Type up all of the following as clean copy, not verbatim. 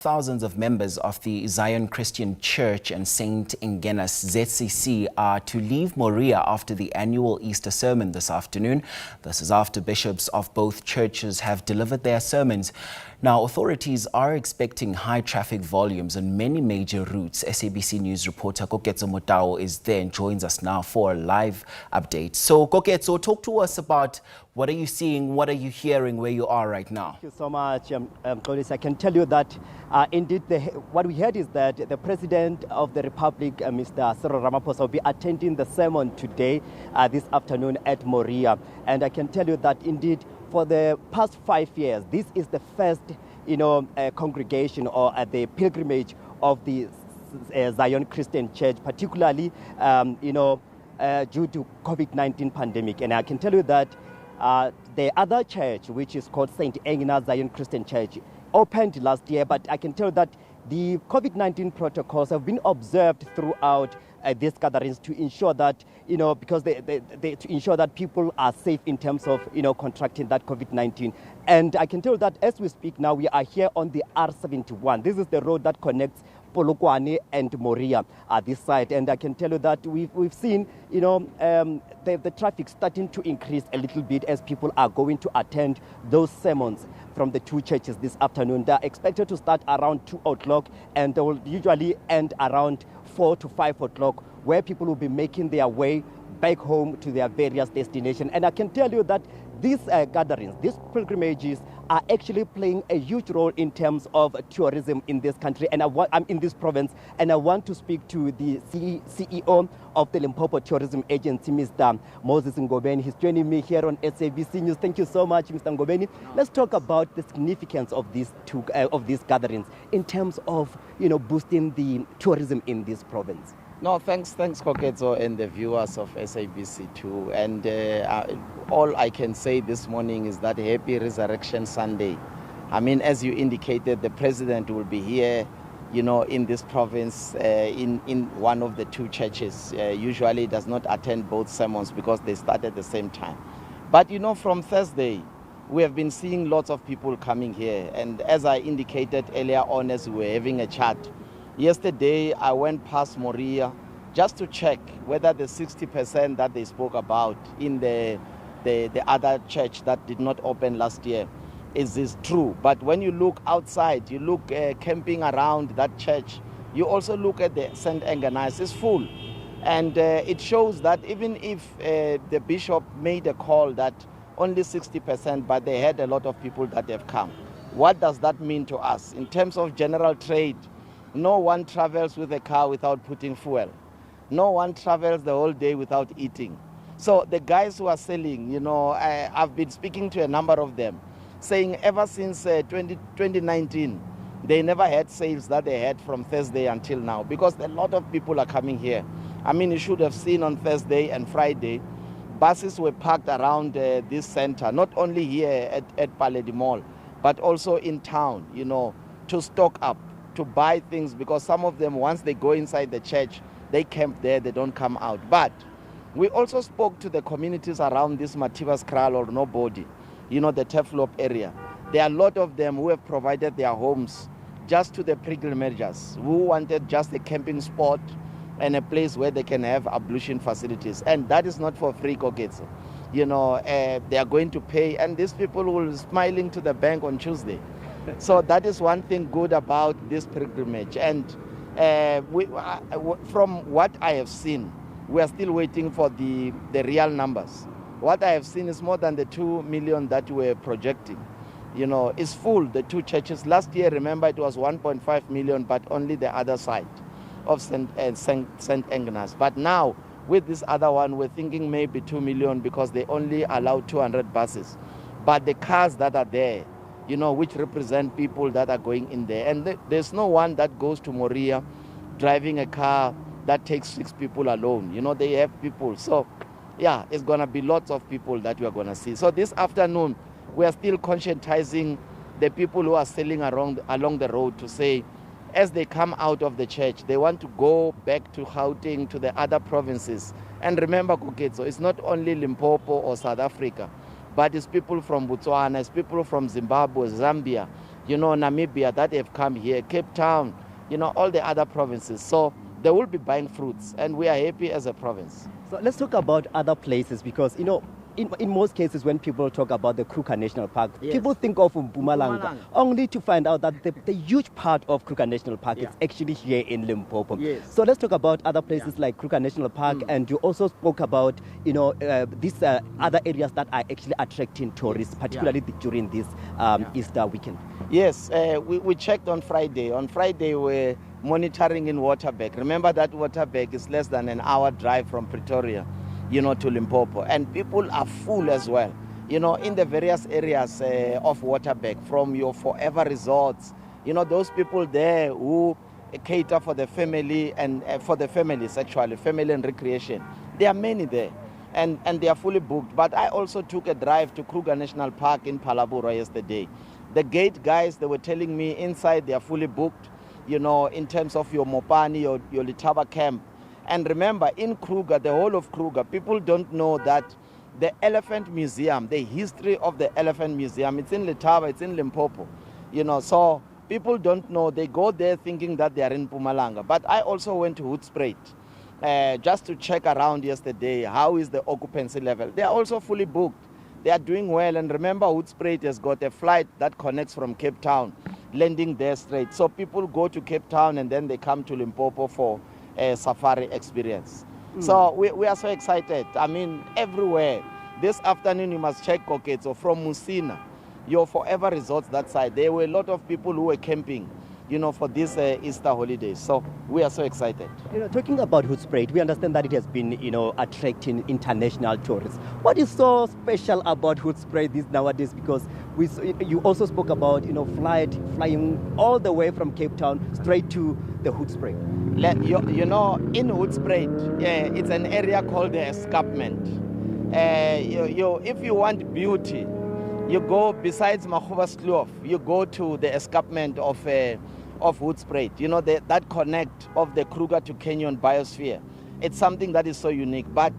Thousands of members of the Zion Christian Church and St. Engenas ZCC are to leave Moria after the annual Easter sermon this afternoon. This is after bishops of both churches have delivered their sermons. Now, authorities are expecting high traffic volumes on many major routes. SABC News reporter Koketso Motau is there and joins us now for a live update. So, Koketso, talk to us about what are you seeing, what are you hearing where you are right now? Thank you so much, Claudius. I can tell you that indeed what we heard is that the President of the Republic, Mr. Cyril Ramaphosa, will be attending the sermon today, this afternoon at Moria. And I can tell you that indeed for the past 5 years, this is the first, congregation or the pilgrimage of the Zion Christian Church, particularly, due to COVID-19 pandemic. And I can tell you that the other church, which is called St. Engenas Zion Christian Church, opened last year, but I can tell you that the COVID-19 protocols have been observed throughout these gatherings to ensure that, because to ensure that people are safe in terms of, contracting that COVID-19. And I can tell you that as we speak now, we are here on the R71. This is the road that connects Polokwane and Moria at this side. And I can tell you that we've seen, the traffic starting to increase a little bit as people are going to attend those sermons from the two churches this afternoon. They're expected to start around 2 o'clock and they will usually end around 4 to 5 o'clock, where people will be making their way back home to their various destinations. And I can tell you that these gatherings, these pilgrimages are actually playing a huge role in terms of tourism in this country, and I'm in this province, and I want to speak to the CEO of the Limpopo Tourism Agency, Mr. Moses Ngobeni. He's joining me here on SABC News. Thank you so much, Mr. Ngobeni. Let's talk about the significance of these gatherings in terms of boosting the tourism in this province. No, thanks, Koketso and the viewers of SABC too. And all I can say this morning is that happy Resurrection Sunday. I mean, as you indicated, the president will be here, in this province, in one of the two churches. Usually does not attend both sermons because they start at the same time. But, from Thursday, we have been seeing lots of people coming here. And as I indicated earlier on, as we were having a chat, yesterday, I went past Moria just to check whether the 60% that they spoke about in the other church that did not open last year is true. But when you look outside, you look camping around that church, you also look at the St. Engenas, it's full. And it shows that even if the bishop made a call that only 60%, but they had a lot of people that have come. What does that mean to us? In terms of general trade, no one travels with a car without putting fuel. No one travels the whole day without eating. So the guys who are selling, I've been speaking to a number of them, saying ever since 2019, they never had sales that they had from Thursday until now, because a lot of people are coming here. I mean, you should have seen on Thursday and Friday, buses were parked around this center, not only here at Paledi Mall, but also in town, to stock up, to buy things, because some of them, once they go inside the church, they camp there, they don't come out. But we also spoke to the communities around this Mativas Kral or Nobody, the Teflop area. There are a lot of them who have provided their homes just to the pilgrimages, who wanted just a camping spot and a place where they can have ablution facilities. And that is not for free, Koketso. They are going to pay, and these people will be smiling to the bank on Tuesday. So that is one thing good about this pilgrimage. And from what I have seen, we are still waiting for the real numbers. What I have seen is more than the 2 million that we were projecting. It's full, the two churches. Last year, remember, it was 1.5 million, but only the other side of St. Engenas. But now, with this other one, we're thinking maybe 2 million because they only allow 200 buses. But the cars that are there, which represent people that are going in there. And there's no one that goes to Moria driving a car that takes 6 people alone. They have people. So, yeah, it's going to be lots of people that we are going to see. So this afternoon, we are still conscientizing the people who are selling along the road to say, as they come out of the church, they want to go back to Gauteng, to the other provinces. And remember, Koketso, it's not only Limpopo or South Africa, but it's people from Botswana, it's people from Zimbabwe, Zambia, Namibia that have come here, Cape Town, all the other provinces. So they will be buying fruits, and we are happy as a province. So let's talk about other places because, in most cases when people talk about the Kruger National Park, Yes. people think of Mpumalanga, only to find out that the huge part of Kruger National Park is actually here in Limpopo. Yes. So let's talk about other places like Kruger National Park, and you also spoke about, these other areas that are actually attracting tourists, particularly during this Easter weekend. Yes, we checked on Friday. On Friday, we're monitoring in Waterberg. Remember that Waterberg is less than an hour drive from Pretoria, to Limpopo. And people are full as well, in the various areas of Waterberg, from your forever resorts. Those people there who cater for the family and for the families, actually, family and recreation. There are many there. And they are fully booked. But I also took a drive to Kruger National Park in Palabora yesterday. The gate guys, they were telling me inside they are fully booked, in terms of your Mopani, your Litaba camp. And remember, in Kruger, the whole of Kruger, people don't know that the Elephant Museum, the history of the Elephant Museum, it's in Letaba, it's in Limpopo. So people don't know. They go there thinking that they are in Mpumalanga. But I also went to Hoedspruit just to check around yesterday. How is the occupancy level? They are also fully booked. They are doing well. And remember, Hoedspruit has got a flight that connects from Cape Town, landing there straight. So people go to Cape Town and then they come to Limpopo for a safari experience. So we are so excited. I mean, everywhere. This afternoon, you must check Koketso from Musina, your forever resorts that side. There were a lot of people who were camping, for this Easter holidays. So we are so excited. Talking about Hoedspruit, we understand that it has been, attracting international tourists. What is so special about Hoedspruit these nowadays? Because you also spoke about, flying all the way from Cape Town straight to the Hoedspruit. In Hoedspruit, it's an area called the escarpment. If you want beauty, you go besides Mahovas Kloof, you go to the escarpment of Hoedspruit, that connect of the Kruger to Canyon biosphere. It's something that is so unique. But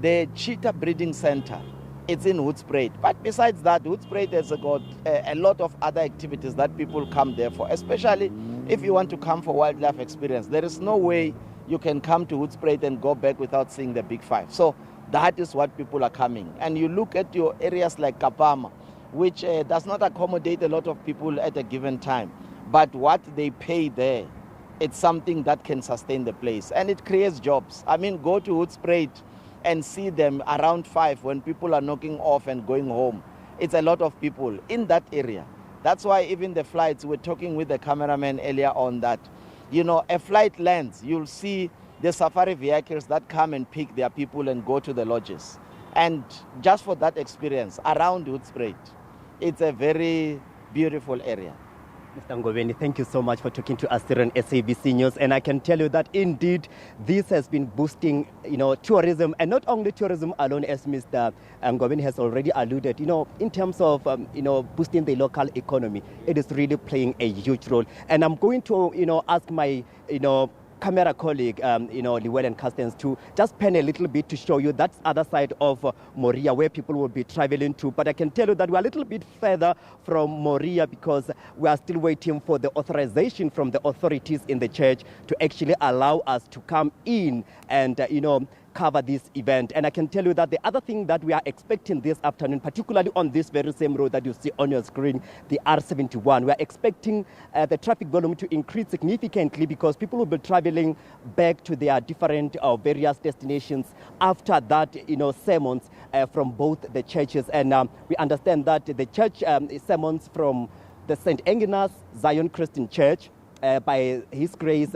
the cheetah breeding center, it's in Hoedspruit. But besides that, Hoedspruit has got a lot of other activities that people come there for, especially if you want to come for wildlife experience. There is no way you can come to Hoedspruit and go back without seeing the Big Five. So that is what people are coming. And you look at your areas like Kapama, which does not accommodate a lot of people at a given time. But what they pay there, it's something that can sustain the place. And it creates jobs. I mean, go to Hoedspruit and see them around 5 when people are knocking off and going home. It's a lot of people in that area. That's why even the flights, we're talking with the cameraman earlier on that, a flight lands, you'll see the safari vehicles that come and pick their people and go to the lodges. And just for that experience around Hoedspruit, it's a very beautiful area. Mr. Ngobeni, thank you so much for talking to us here on SABC News. And I can tell you that indeed this has been boosting, tourism, and not only tourism alone, as Mr. Ngobeni has already alluded. In terms of, boosting the local economy, it is really playing a huge role. And I'm going to, ask my, camera colleague, Llewellyn Castens, to just pen a little bit to show you that other side of Moria where people will be traveling to. But I can tell you that we're a little bit further from Moria because we are still waiting for the authorization from the authorities in the church to actually allow us to come in and, cover this event. And I can tell you that the other thing that we are expecting this afternoon, particularly on this very same road that you see on your screen, the R71, we are expecting the traffic volume to increase significantly because people will be traveling back to their different various destinations after that, sermons from both the churches. And we understand that the church sermons from the St. Engenas Zion Christian Church, by His grace,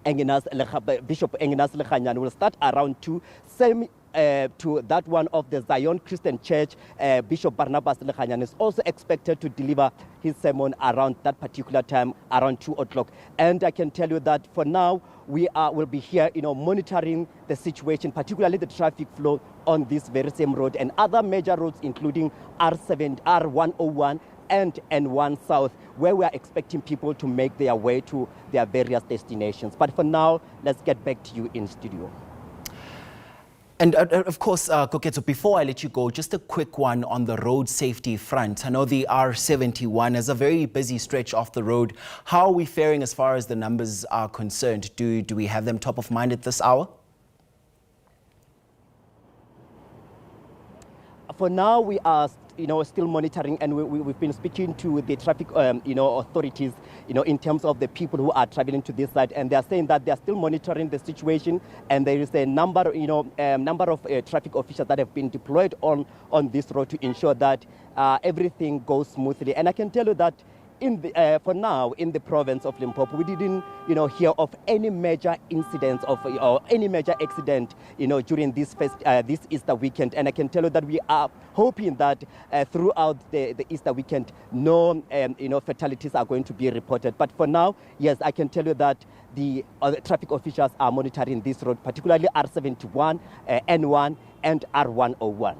Bishop Engenas Lekhanyan will start around 2, same to that one of the Zion Christian Church. Bishop Barnabas Lekhanyan is also expected to deliver his sermon around that particular time, around 2 o'clock. And I can tell you that for now, will be here, monitoring the situation, particularly the traffic flow on this very same road and other major roads, including R7, R101, and N1 South, where we are expecting people to make their way to their various destinations. But for now, let's get back to you in studio. And of course, Koketso, before I let you go, just a quick one on the road safety front. I know the R71 is a very busy stretch off the road. How are we faring as far as the numbers are concerned? Do we have them top of mind at this hour? For now, we are still monitoring, and we've been speaking to the traffic authorities in terms of the people who are traveling to this side, and they are saying that they are still monitoring the situation, and there is a number of traffic officials that have been deployed on this road to ensure that everything goes smoothly. And I can tell you that for now, in the province of Limpopo, we didn't, hear of any major incidents or any major accident, during this Easter weekend. And I can tell you that we are hoping that throughout the Easter weekend, no, fatalities are going to be reported. But for now, yes, I can tell you that the traffic officials are monitoring this road, particularly R71, N1, and R101.